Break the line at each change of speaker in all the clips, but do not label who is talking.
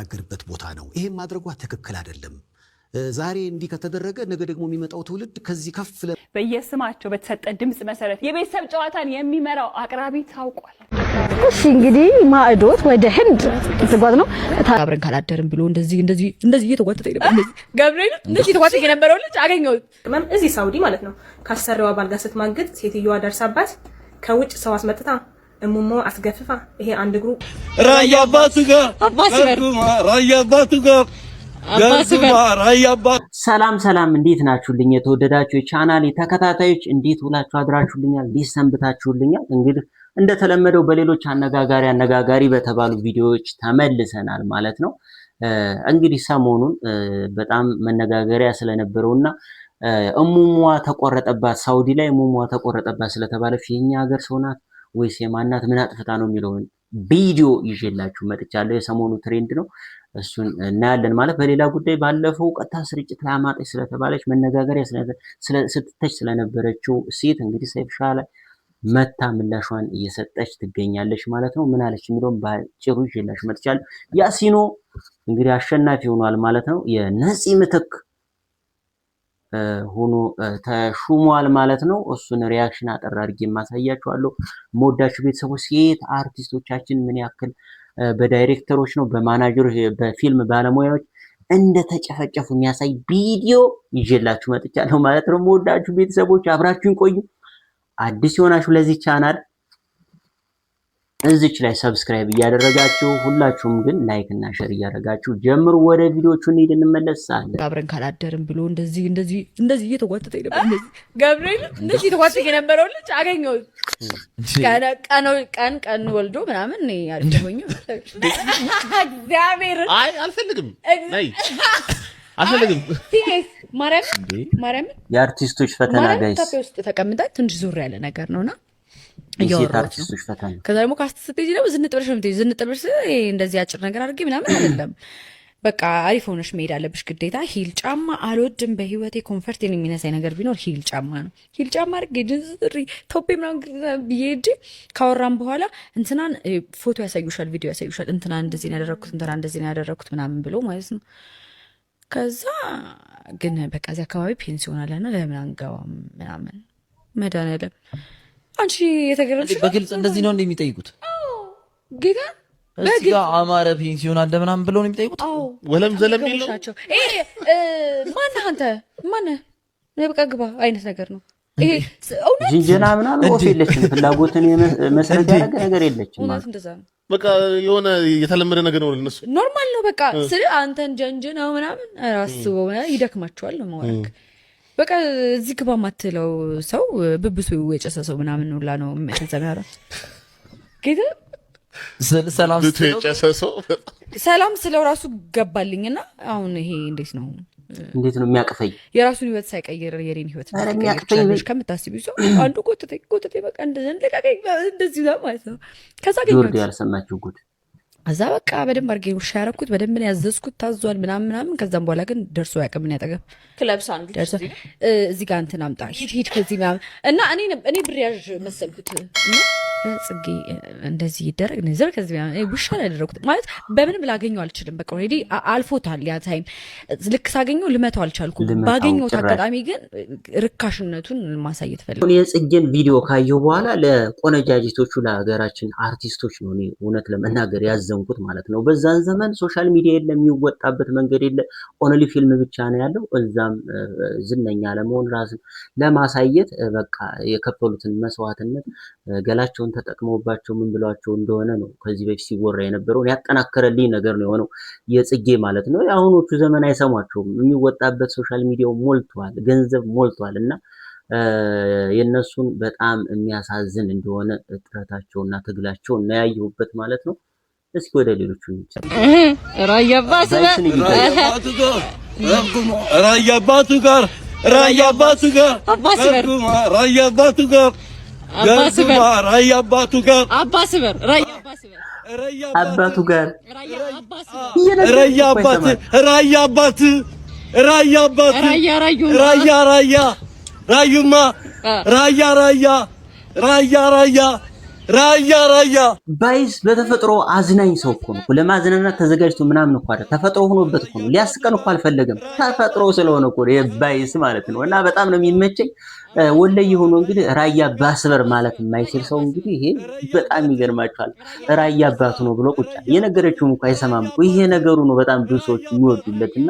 ያገርበት ቦታ ነው። ይሄን ማድረጓ ትክክል አይደለም። ዛሬ እንዲህ ከተደረገ ነገ ደግሞ የሚመጣው ትውልድ ከዚህ ከፍ
በየስማቸው በተሰጠ ድምጽ መሰረት የቤተሰብ ጨዋታን የሚመራው አቅራቢ ታውቋል።
እሺ እንግዲህ ማዕዶት ወደ ህንድ ተጓዝ ነው።
አብረን ካላደርን ብሎ እንደዚህ እየተጓተተ ነበር። ገብርኤል እንደዚህ እየተጓተተ የነበረው ልጅ አገኘሁት።
እዚህ ሳውዲ ማለት ነው። ካሰሪዋ ባል ጋር ስትማግጥ ሴትዮዋ ደርሳባት ከውጭ ሰው አስመጥታ እሙሞ አስገፍፋ ይሄ አንድ እግሩ
ራያ አባቱ ጋር ራያ አባቱ ጋር
ሰላም እንዴት ናችሁልኝ? የተወደዳችሁ የቻናሌ ተከታታዮች እንዴት ውላችሁ አድራችሁልኛል? ሊሰንብታችሁልኛል? እንግዲህ እንደተለመደው በሌሎች አነጋጋሪ በተባሉ ቪዲዮዎች ተመልሰናል ማለት ነው። እንግዲህ ሰሞኑን በጣም መነጋገሪያ ስለነበረውና እሙሟ ተቆረጠባት፣ ሳውዲ ላይ እሙሟ ተቆረጠባት ስለተባለች የኛ ሀገር ሰው ናት ወይስ የማናት ምን አጥፍታ ነው የሚለውን ቪዲዮ ይዤላችሁ መጥቻለሁ። የሰሞኑ ትሬንድ ነው፣ እሱን እናያለን ማለት። በሌላ ጉዳይ ባለፈው ቀጥታ ስርጭት ላይ አማጣች ስለተባለች መነጋገሪያ ስትተች ስለነበረችው ሴት እንግዲህ ሰይፍሻ ላይ መታ ምላሿን እየሰጠች ትገኛለች ማለት ነው። ምን አለች የሚለውን ባጭሩ ይዤላችሁ መጥቻለሁ። ያሲኖ እንግዲህ አሸናፊ ሆኗል ማለት ነው። የነፂ ምትክ ሆኖ ተሹሟል ማለት ነው። እሱን ሪያክሽን አጠር አድርጌ ማሳያችኋለሁ። ሞዳችሁ ቤተሰቦች ሴት አርቲስቶቻችን ምን ያክል በዳይሬክተሮች ነው በማናጀሮች በፊልም ባለሙያዎች እንደተጨፈጨፉ የሚያሳይ ቪዲዮ ይዤላችሁ መጥቻለሁ ማለት ነው። ሞዳችሁ ቤተሰቦች አብራችሁን ቆዩ። አዲስ የሆናችሁ ለዚህ ቻናል እዚች ላይ ሰብስክራይብ እያደረጋችሁ ሁላችሁም ግን ላይክ እና ሼር እያደረጋችሁ ጀምሩ። ወደ ቪዲዮቹ እንሂድ እንመለሳለን።
አብረን ካላደርን ብሎ እንደዚህ እየተጓተተ ነበር። ገብርኤል እንደዚህ እየተጓተተ የነበረው ልጅ አገኘሁት። ቀን ወልዶ ምናምን ነው ያልኩኝ። እግዚአብሔር
አልፈልግም
ማርያም
የአርቲስቶች ፈተና ጋይስ
ኢትዮጵያ ውስጥ ተቀምጣ ትንሽ ዙር ያለ ነገር ነውና
የሴት አርቲስቶች ፈተና
ከዛ ደግሞ ካስተስተጂ ነው ዝንጥብርሽ እንደዚህ አጭር ነገር አድርጌ ምናምን አይደለም። በቃ አሪፍ ሆነሽ መሄድ አለብሽ ግዴታ። ሂል ጫማ አልወድም በህይወቴ። ኮንፈርት የሚነሳኝ ነገር ቢኖር ሂል ጫማ ነው። ሂል ጫማ አድርጌ ድንዝሪ ቶፔ ምናምን ብዬ ከወራም በኋላ እንትናን ፎቶ ያሳዩሻል፣ ቪዲዮ ያሳዩሻል። እንትና እንደዚህ ያደረኩት እንትና እንደዚህ ያደረኩት ምናምን ብሎ ማለት ነው። ከዛ ግን በቃ እዚህ አካባቢ ፔንሲዮን አለና ለምን አንገባም ምናምን መድኃኒዓለም አንቺ የተገረምሽ
በግልጽ እንደዚህ ነው እንደሚጠይቁት
ጌታ
በግልጽ አማረ ፔንሲዮን አለ ምናምን ብለው ነው የሚጠይቁት።
ወለም ዘለም ይለው
ማነህ አንተ ማነህ በቃ ግባ አይነት ነገር ነው ይሄ። እውነት
ጅንጀና ምናምን ወፍ የለችም፣ ፍላጎትን መሰረት ያደረገ ነገር የለችም ማለት
እንደዛ ነው።
በቃ የሆነ የተለመደ ነገር ነው ለነሱ
ኖርማል ነው። በቃ ስለ አንተን ጀንጀናው ምናምን አስበው ይደክማቸዋል ነው ማለት በቃ እዚህ ግባ ማትለው ሰው ብብሱ የጨሰ ሰው ምናምን ሁላ ነው ተዘማራ ጌታ ሰላም ስለው ራሱ ገባልኝና አሁን ይሄ እንዴት ነው
የሚያቅፈኝ?
የራሱን ህይወት ሳይቀየር የኔን ህይወት ነው ከምታስቢው ሰው አንዱ ጎተቴ በቃ እንደዚህ ነው ማለት ነው። ከዛ
ጆርዲ ያልሰማችሁ ጉድ
አዛ በቃ በደንብ አድርጌ ውሻ ያረኩት በደንብ ነው ያዘዝኩት፣ ታዟል ምናምን። ከዛም በኋላ ግን ደርሶ ያቀምን ያጠገብ
ክለብ ሳንዱች
ደርሶ እዚህ ጋር እንትን አምጣ ሂድ ከዚህ ምናምን እና እኔ ብሪያጅ መሰልኩት እና ጽጌ እንደዚህ ይደረግ ነበር። ከዚህ ውሻ ላይ ያደረኩት ማለት በምንም ላገኘው አልችልም። በቃ ኦሬዲ አልፎታል ያ ታይም። ልክ ሳገኘው ልመታው አልቻልኩም። ባገኘው አጋጣሚ ግን ርካሽነቱን ማሳየት ፈልጌ
የጽጌን ቪዲዮ ካየሁ በኋላ ለቆነጃጅቶቹ ለሀገራችን አርቲስቶች ነው እኔ እውነት ለመናገር ያዘንኩት ማለት ነው። በዛን ዘመን ሶሻል ሚዲያ የለም፣ የሚወጣበት መንገድ የለ፣ ኦንሊ ፊልም ብቻ ነው ያለው። እዛም ዝነኛ ለመሆን ራስን ለማሳየት በቃ የከፈሉትን መስዋዕትነት ገላቸውን ተጠቅመውባቸው ምን ብሏቸው እንደሆነ ነው ከዚህ በፊት ሲወራ የነበረው። ያጠናከረልኝ ነገር ነው የሆነው የጽጌ ማለት ነው። የአሁኖቹ ዘመን አይሰሟቸውም። የሚወጣበት ሶሻል ሚዲያው ሞልቷል፣ ገንዘብ ሞልቷል እና የነሱን በጣም የሚያሳዝን እንደሆነ ጥረታቸውና ትግላቸው እና ያየሁበት ማለት ነው። እስኪ ወደ ሌሎቹ
ራያባቱ ጋር ራያ
ባይስ በተፈጥሮ አዝናኝ ሰው እኮ ነው። ለማዝናናት ተዘጋጅቶ ምናምን እኮ አይደል፣ ተፈጥሮ ሆኖበት እኮ ነው። ሊያስቀን እኮ አልፈለገም፣ ተፈጥሮ ስለሆነ እኮ የባይስ ማለት ነው። እና በጣም ነው የሚመቸኝ። ወለይ ሆኖ እንግዲህ ራያ ባስበር ማለት የማይችል ሰው እንግዲህ ይሄ በጣም ይገርማቸዋል። ራያ አባቱ ነው ብሎ ቁጫ የነገረችውም እንኳን አይሰማም እኮ። ይሄ ነገሩ ነው በጣም ብዙ ሰዎች የሚወዱለትና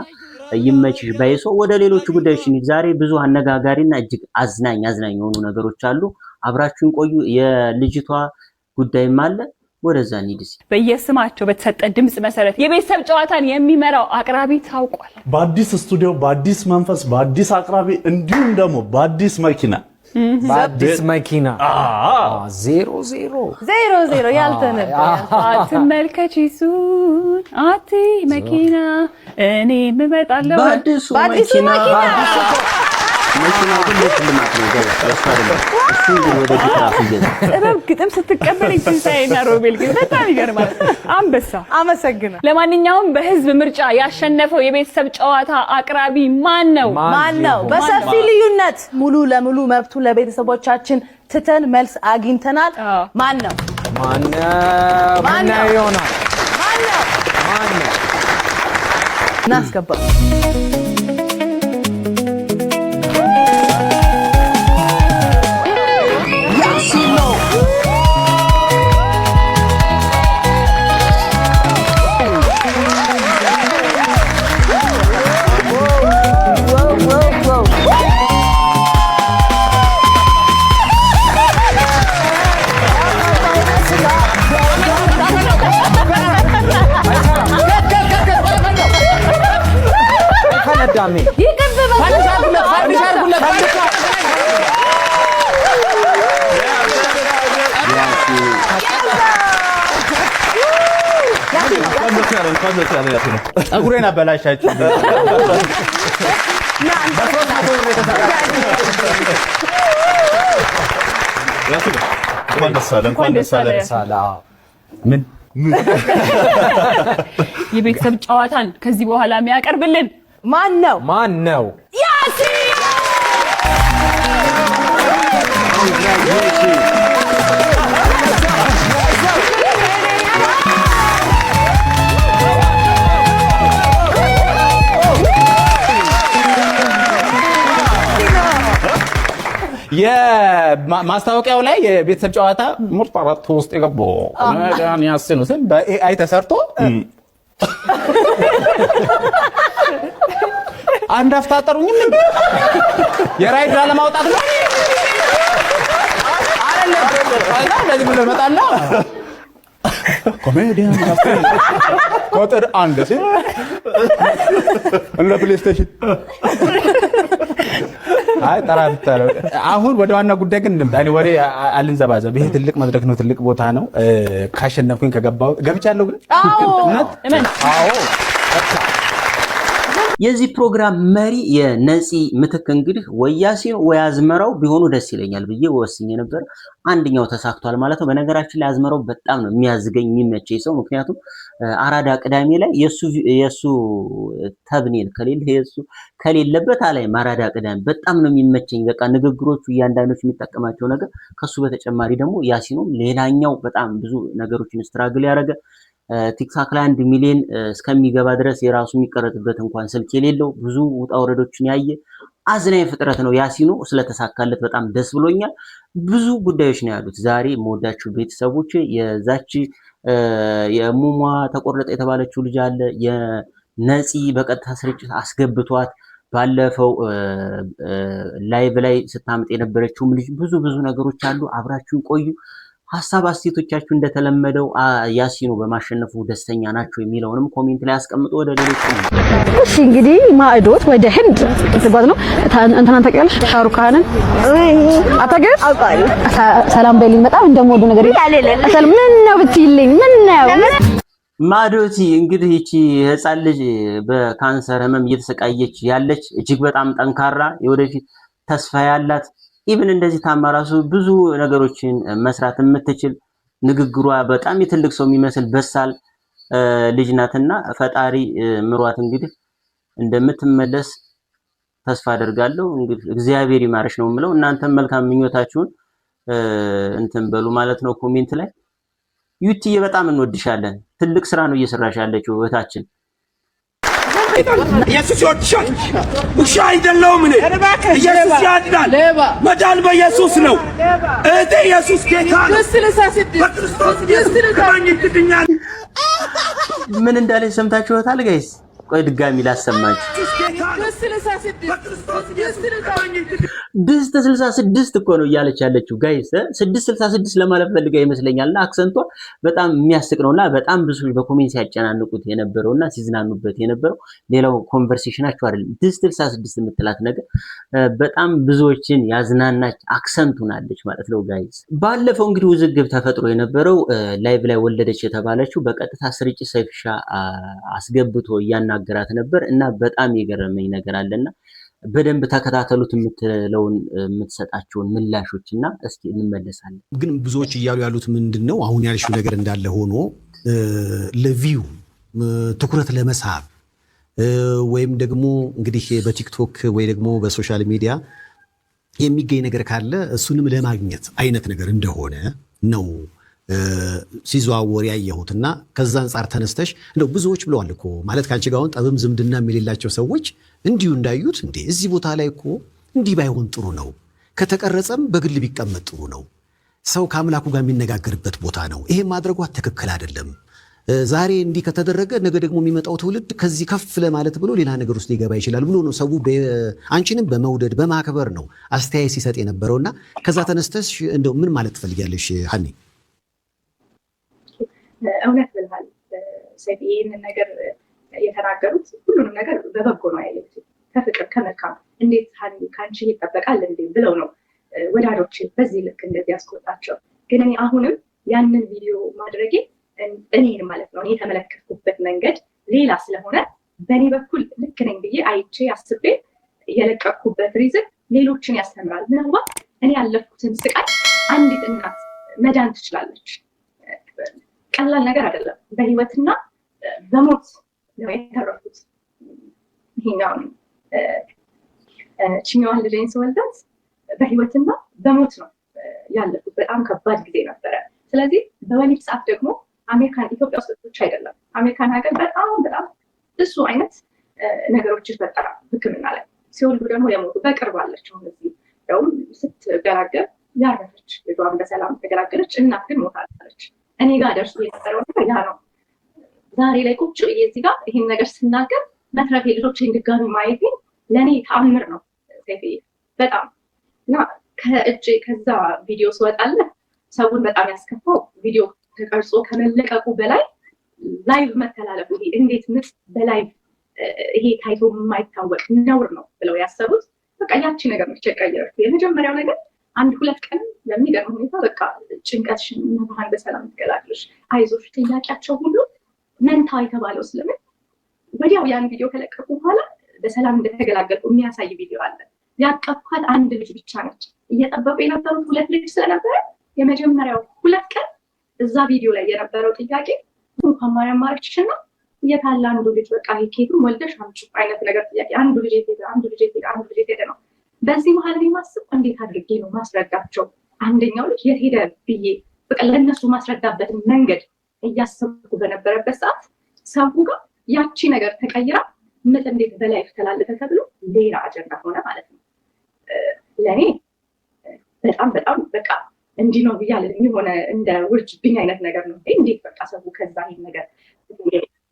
ይመችሽ ባይሶ። ወደ ሌሎች ጉዳዮች ዛሬ ብዙ አነጋጋሪና እጅግ አዝናኝ የሆኑ ነገሮች አሉ። አብራችሁን ቆዩ። የልጅቷ ጉዳይም አለ። ወደዛ እንሂድ።
በየስማቸው በተሰጠ ድምጽ መሰረት የቤተሰብ ጨዋታን የሚመራው አቅራቢ ታውቋል።
በአዲስ ስቱዲዮ፣ በአዲስ መንፈስ፣ በአዲስ አቅራቢ እንዲሁም ደግሞ በአዲስ መኪና ዜሮ
ያልተነበረ አትመልከች እሱን አቲ መኪና እኔ እመጣለሁ
በአዲሱ መኪና መኪናው ግን ለሽልማት ነው ገባ ለስፋደለ እሱ ግን ወደ ዲክራፍ ይገዛ
ጥበብ ግጥም ስትቀበል ትንሳኤና ሮቤል ግን በጣም ይገርማል። አንበሳ አመሰግናለሁ። ለማንኛውም በህዝብ ምርጫ ያሸነፈው የቤተሰብ ጨዋታ አቅራቢ ማን ነው?
በሰፊ ልዩነት ሙሉ ለሙሉ መብቱ ለቤተሰቦቻችን ትተን መልስ አግኝተናል። ማን ነው ይሆናል? ማን ነው እናስገባ።
ጸጉሬን አበላሻችሁ። እንኳን ደስ አለ። ምን
የቤተሰብ ጨዋታን ከዚህ በኋላ የሚያቀርብልን
ማን ነው? ያሲን
የማስታወቂያው ላይ የቤተሰብ ጨዋታ ምርጥ አራት ውስጥ የገባው ኮሜዲያን ያሲን ሁሴን በኤአይ ተሰርቶ አንድ አፍታጠሩኝም እንዴ የራይድ ለማውጣት ነው አይደለም ለዚህ ምን መጣላ ኮሜዲያን ያሲን ቁጥር 1 ሲል እንደ ፕሌይስቴሽን አይ ተራብታለሁ። አሁን ወደ ዋና ጉዳይ ግን እንምጣ። ወሬ አልንዘባዘብ። ይሄ ትልቅ መድረክ ነው፣ ትልቅ ቦታ ነው። ካሸነፍኩኝ ከገባው ገብቻለሁ። ግን አዎ
የዚህ ፕሮግራም መሪ የነፂ ምትክ እንግዲህ ወይ ያሲን ወይ አዝመራው ቢሆኑ ደስ ይለኛል ብዬ ወስኜ ነበር። አንደኛው ተሳክቷል ማለት ነው። በነገራችን ላይ አዝመራው በጣም ነው የሚያዝገኝ የሚመቸኝ ሰው። ምክንያቱም አራዳ ቅዳሜ ላይ የሱ ተብኔል ከሌለበት አላይ አራዳ ቅዳሜ በጣም ነው የሚመቸኝ። በቃ ንግግሮቹ እያንዳንዶች የሚጠቀማቸው ነገር ከሱ በተጨማሪ ደግሞ ያሲኑም ሌላኛው በጣም ብዙ ነገሮችን ስትራግል ያደረገ ቲክታክ ላይ 1 ሚሊዮን እስከሚገባ ድረስ የራሱ የሚቀረጥበት እንኳን ስልክ የሌለው ብዙ ውጣ ወረዶችን ያየ አዝናኝ ፍጥረት ነው ያሲኑ። ስለተሳካለት በጣም ደስ ብሎኛል። ብዙ ጉዳዮች ነው ያሉት ዛሬ የምወዳችሁ ቤተሰቦች። የዛች የሙሟ ተቆረጠ የተባለችው ልጅ አለ። የነፂ በቀጥታ ስርጭት አስገብቷት ባለፈው ላይቭ ላይ ስታመጥ የነበረችውም ልጅ ብዙ ነገሮች አሉ። አብራችሁን ቆዩ። ሀሳብ አስተያየቶቻችሁ እንደተለመደው ያሲኑ በማሸነፉ ደስተኛ ናቸው የሚለውንም ኮሜንት ላይ አስቀምጡ። ወደ ሌሎች ነው።
እሺ እንግዲህ ማዕዶት ወደ ህንድ ተጓዝ ነው። እንተናን ታውቂያለሽ? ሻሩካንን አታውቂያለሽ? አውቃለሁ። ሰላም በይልኝ። በጣም እንደምወዱ ነገር ይላል። ምን ነው ብትይልኝ? ምን ነው
ማዕዶቲ እንግዲህ እቺ ህፃን ልጅ በካንሰር ህመም እየተሰቃየች ያለች እጅግ በጣም ጠንካራ የወደፊት ተስፋ ያላት ኢቭን እንደዚህ ታማራሱ ብዙ ነገሮችን መስራት የምትችል ንግግሯ በጣም የትልቅ ሰው የሚመስል በሳል ልጅ ናትና ፈጣሪ ምሯት እንግዲህ እንደምትመለስ ተስፋ አደርጋለሁ። እንግዲህ እግዚአብሔር ይማርሽ ነው የምለው። እናንተም መልካም ምኞታችሁን እንትን በሉ ማለት ነው ኮሜንት ላይ። ዩቲዬ በጣም እንወድሻለን። ትልቅ ስራ ነው እየሰራሽ ያለችው እህታችን።
ኢየሱስ ይወድሻል። ውሻ አይደለሁም እኔ። ኢየሱስ ያድናል። መዳን በኢየሱስ ነው። እህቴ ኢየሱስ ጌታ ነው።
ምን እንዳለ ሰምታችኋታል ጋይስ? ቆይ ድጋሚ ላሰማችሁ። ድስት 66 እኮ ነው እያለች ያለችው ጋይስ። 666 ለማለት ፈልጋ ይመስለኛልና አክሰንቷ በጣም የሚያስቅ ነውና በጣም ብዙ በኮሜንት ሲያጨናንቁት የነበረውና ሲዝናኑበት የነበረው ሌላው ኮንቨርሴሽናቸው አይደለም። ድስት 66 የምትላት ነገር በጣም ብዙዎችን ያዝናናች አክሰንት ሆናለች ማለት ነው ጋይስ። ባለፈው እንግዲህ ውዝግብ ተፈጥሮ የነበረው ላይቭ ላይ ወለደች የተባለችው በቀጥታ ስርጭት ሰይፍሻ አስገብቶ እያናገራት ነበር እና በጣም የገረመኝ ነገር አለና በደንብ ተከታተሉት የምትለውን የምትሰጣቸውን ምላሾችና እስኪ እንመለሳለን።
ግን ብዙዎች እያሉ ያሉት ምንድነው አሁን ያልሽው ነገር እንዳለ ሆኖ ለቪው ትኩረት ለመሳብ ወይም ደግሞ እንግዲህ በቲክቶክ ወይ ደግሞ በሶሻል ሚዲያ የሚገኝ ነገር ካለ እሱንም ለማግኘት አይነት ነገር እንደሆነ ነው ሲዘዋወር ያየሁትና ከዛ አንፃር ተነስተሽ እንደው ብዙዎች ብለዋል እኮ ማለት ካንቺ ጋር አሁን ጠብም ዝምድና የሌላቸው ሰዎች እንዲሁ እንዳዩት እንዴ እዚህ ቦታ ላይ እኮ እንዲህ ባይሆን ጥሩ ነው፣ ከተቀረጸም በግል ቢቀመጥ ጥሩ ነው፣ ሰው ከአምላኩ ጋር የሚነጋገርበት ቦታ ነው፣ ይሄ ማድረጓ ትክክል አይደለም፣ ዛሬ እንዲህ ከተደረገ ነገ ደግሞ የሚመጣው ትውልድ ከዚህ ከፍ ለማለት ብሎ ሌላ ነገር ውስጥ ሊገባ ይችላል ብሎ ነው ሰው አንቺንም በመውደድ በማክበር ነው አስተያየት ሲሰጥ የነበረውና ከዛ ተነስተሽ እንደው ምን ማለት ትፈልጊያለሽ ሀኒ?
እውነት ብልሃል ሰይፍ። ይህንን ነገር የተናገሩት ሁሉንም ነገር በበጎ ነው ያየሁት፣ ከፍቅር ከመልካም እንዴት ሀኒ ከአንቺ ይጠበቃል እንዴ ብለው ነው ወዳጆች በዚህ ልክ እንደዚህ ያስቆጣቸው። ግን እኔ አሁንም ያንን ቪዲዮ ማድረጌ እኔን ማለት ነው የተመለከትኩበት መንገድ ሌላ ስለሆነ በእኔ በኩል ልክ ነኝ ብዬ አይቼ አስቤ የለቀቅኩበት ሪዝን ሌሎችን ያስተምራል። ምናልባት እኔ ያለፍኩትን ስቃይ አንዲት እናት መዳን ትችላለች። ቀላል ነገር አይደለም። በህይወትና በሞት ነው የተረፉት። ይሄኛውን ችኛዋን ልጄን ስወልዳት በህይወትና በሞት ነው ያለፉት። በጣም ከባድ ጊዜ ነበረ። ስለዚህ በወሊድ ሰዓት ደግሞ አሜሪካን ኢትዮጵያ ውስጥ ብቻ አይደለም አሜሪካን ሀገር በጣም ብዙ አይነት ነገሮች ይፈጠራል ሕክምና ላይ። ሲወልዱ ደግሞ የሞቱ በቅርብ አለችው። እዚህ ያውም ስትገላገል ያረፈች ልጇን በሰላም ተገላገለች። እናት ግን ሞታለች። እኔ ጋር ደርሶ የነበረው ነገር ያ ነው። ዛሬ ላይ ቁጭ ብዬ እዚህ ጋር ይህን ነገር ስናገር መትረፌ ልጆቼን ድጋሚ ማየቴ ለእኔ ተአምር ነው በጣም እና ከእጄ ከዛ ቪዲዮ ስወጣለ ሰውን በጣም ያስከፋው ቪዲዮ ተቀርጾ ከመለቀቁ በላይ ላይቭ መተላለፉ እንዴት ምጥ በላይቭ ይሄ ታይቶ የማይታወቅ ነውር ነው ብለው ያሰቡት። በቃ ያቺ ነገር ብቻ ቀየረች። የመጀመሪያው ነገር አንድ ሁለት ቀን በሚገርም ሁኔታ በቃ ጭንቀትሽን መባህን በሰላም ትገላግልሽ አይዞሽ ጥያቄያቸው ሁሉ መንታ የተባለው ስለምን ወዲያው ያን ቪዲዮ ከለቀቁ በኋላ በሰላም እንደተገላገልኩ የሚያሳይ ቪዲዮ አለ። ያቀፍኳት አንድ ልጅ ብቻ ነች። እየጠበቁ የነበሩት ሁለት ልጅ ስለነበረ የመጀመሪያው ሁለት ቀን እዛ ቪዲዮ ላይ የነበረው ጥያቄ እንኳን ማርያም ማረችሽና የታለ አንዱ ልጅ በቃ ኬቱን ወልደሽ አምጪ አይነት ነገር ጥያቄ። አንዱ ልጅ ሄደ፣ አንዱ ልጅ ሄደ፣ አንዱ ልጅ ሄደ ነው። በዚህ መሀል ላይ ማስብ እንዴት አድርጌ ነው ማስረዳቸው አንደኛው ልጅ የት ሄደ ብዬ በቃ ለእነሱ ማስረዳበትን መንገድ እያሰብኩ በነበረበት ሰዓት ሰው ጋር ያቺ ነገር ተቀይራ ምጥ እንዴት በላይፍ ተላለፈ ተብሎ ሌላ አጀንዳ ሆነ ማለት ነው። ለእኔ በጣም በቃ እንዲህ ነው ብያለ የሆነ እንደ ውርጅብኝ አይነት ነገር ነው። እንዴት በቃ ሰው ከዛ ይሄን ነገር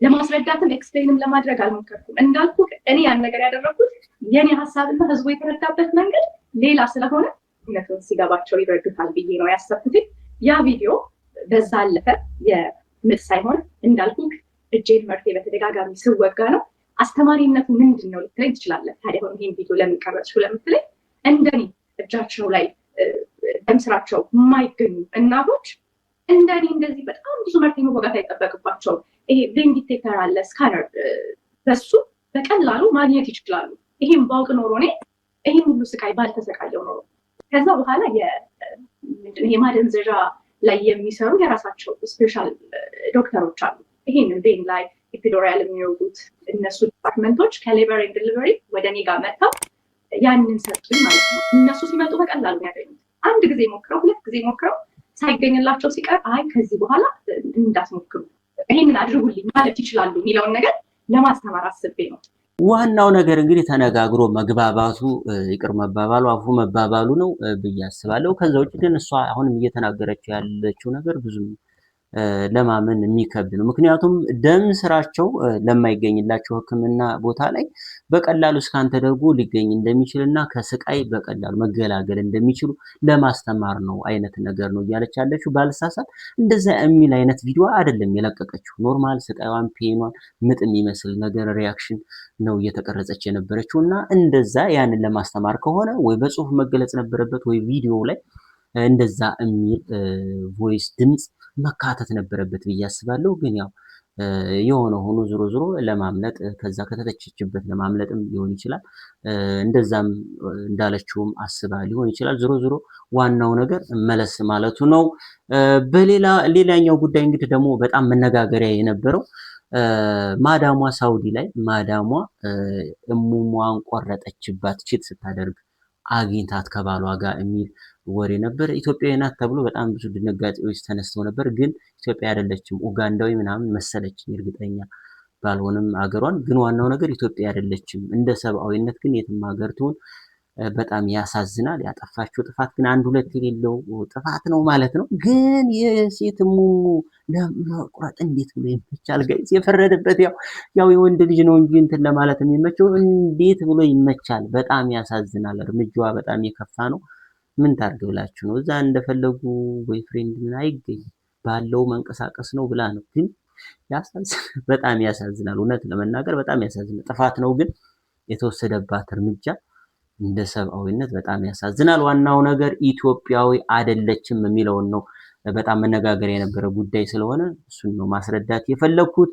ለማስረዳትም ኤክስፕሌንም ለማድረግ አልሞከርኩም። እንዳልኩ እኔ ያን ነገር ያደረኩት የኔ ሀሳብና ህዝቡ የተረዳበት መንገድ ሌላ ስለሆነ እውነቱን ሲገባቸው ይረዱታል ብዬ ነው ያሰብኩት። ያ ቪዲዮ በዛ አለፈ። የምጥ ሳይሆን እንዳልኩ እጄን መርፌ በተደጋጋሚ ስወጋ ነው። አስተማሪነቱ ምንድን ነው ልትለኝ ትችላለህ። ታዲያ ሆነ ይህን ቪዲዮ ለምን ቀረጽሽው ለምትለኝ እንደኔ እጃቸው ላይ ደም ስራቸው የማይገኙ እናቶች እንደኔ እንደዚህ በጣም ብዙ መርፌ መወጋት አይጠበቅባቸውም። ይሄ ቬን ዲቴክተር አለ፣ ስካነር፣ በሱ በቀላሉ ማግኘት ይችላሉ። ይሄን ባውቅ ኖሮ እኔ ይሄን ሁሉ ስቃይ ባልተሰቃየው ኖሮ። ከዛ በኋላ የማደንዘዣ ላይ የሚሰሩ የራሳቸው ስፔሻል ዶክተሮች አሉ። ይሄንን ቬን ላይ ኤፒዶሪያል የሚወጉት እነሱ ዲፓርትመንቶች ከሌበር ኤንድ ዲሊቨሪ ወደ እኔ ጋር መጥተው ያንን ሰጡኝ ማለት ነው። እነሱ ሲመጡ በቀላሉ ያገኙት አንድ ጊዜ ሞክረው 2 ጊዜ ሞክረው ሳይገኝላቸው ሲቀር አይ ከዚህ በኋላ እንዳትሞክሩ ይሄንን አድርጉልኝ ማለት ይችላሉ የሚለውን ነገር ለማስተማር አስቤ ነው።
ዋናው ነገር እንግዲህ ተነጋግሮ መግባባቱ ይቅር መባባሉ አፉ መባባሉ ነው ብዬ አስባለሁ። ከዛ ውጭ ግን እሷ አሁንም እየተናገረችው ያለችው ነገር ብዙም ለማመን የሚከብድ ነው። ምክንያቱም ደም ስራቸው ለማይገኝላቸው ሕክምና ቦታ ላይ በቀላሉ ስካን ተደርጎ ሊገኝ እንደሚችልና ከስቃይ በቀላሉ መገላገል እንደሚችሉ ለማስተማር ነው አይነት ነገር ነው እያለች ያለችው። ባልሳሳት እንደዛ የሚል አይነት ቪዲዮ አይደለም የለቀቀችው። ኖርማል ስቃይዋን፣ ፔኗን፣ ምጥ የሚመስል ነገር ሪያክሽን ነው እየተቀረጸች የነበረችው እና እንደዛ ያንን ለማስተማር ከሆነ ወይ በጽሁፍ መገለጽ ነበረበት ወይ ቪዲዮ ላይ እንደዛ የሚል ቮይስ ድምጽ መካተት ነበረበት ብዬ አስባለሁ። ግን ያው የሆነ ሆኖ ዞሮ ለማምለጥ ከዛ ከተተቸችበት ለማምለጥም ሊሆን ይችላል። እንደዛም እንዳለችውም አስባ ሊሆን ይችላል። ዞሮ ዋናው ነገር መለስ ማለቱ ነው። ሌላኛው ጉዳይ እንግዲህ ደግሞ በጣም መነጋገሪያ የነበረው ማዳሟ ሳውዲ ላይ ማዳሟ እሙሟን ቆረጠችባት ቺት ስታደርግ አግኝታት ከባሏ ጋር የሚል ወሬ ነበር። ኢትዮጵያዊ ናት ተብሎ በጣም ብዙ ድንጋጤዎች ተነስተው ነበር። ግን ኢትዮጵያ አይደለችም፣ ኡጋንዳዊ ምናምን መሰለችኝ፣ እርግጠኛ ባልሆንም አገሯን። ግን ዋናው ነገር ኢትዮጵያ አይደለችም። እንደ ሰብአዊነት ግን የትም ሀገር ትሆን በጣም ያሳዝናል። ያጠፋችው ጥፋት ግን 1-2 የሌለው ጥፋት ነው ማለት ነው። ግን የሴት ሙሙ ለመቁረጥ እንዴት ብሎ ይመቻል? ጋይስ የፈረደበት ያው የወንድ ልጅ ነው እንጂ እንትን ለማለት የሚመቸው እንዴት ብሎ ይመቻል? በጣም ያሳዝናል። እርምጃዋ በጣም የከፋ ነው። ምን ታርግ ብላችሁ ነው? እዛ እንደፈለጉ ቦይፍሬንድ ምን አይገኝ ባለው መንቀሳቀስ ነው ብላ ነው። ግን በጣም ያሳዝናል። እውነት ለመናገር በጣም ያሳዝናል። ጥፋት ነው ግን የተወሰደባት እርምጃ እንደ ሰብአዊነት በጣም ያሳዝናል። ዋናው ነገር ኢትዮጵያዊ አይደለችም የሚለውን ነው። በጣም መነጋገር የነበረ ጉዳይ ስለሆነ እሱን ነው ማስረዳት የፈለኩት።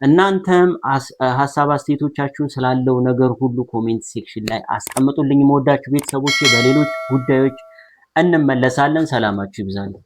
እናንተም ሐሳብ አስተያየቶቻችሁን ስላለው ነገር ሁሉ ኮሜንት ሴክሽን ላይ አስቀምጡልኝ። የምወዳችሁ ቤተሰቦቼ፣ በሌሎች ጉዳዮች እንመለሳለን። ሰላማችሁ ይብዛልኝ።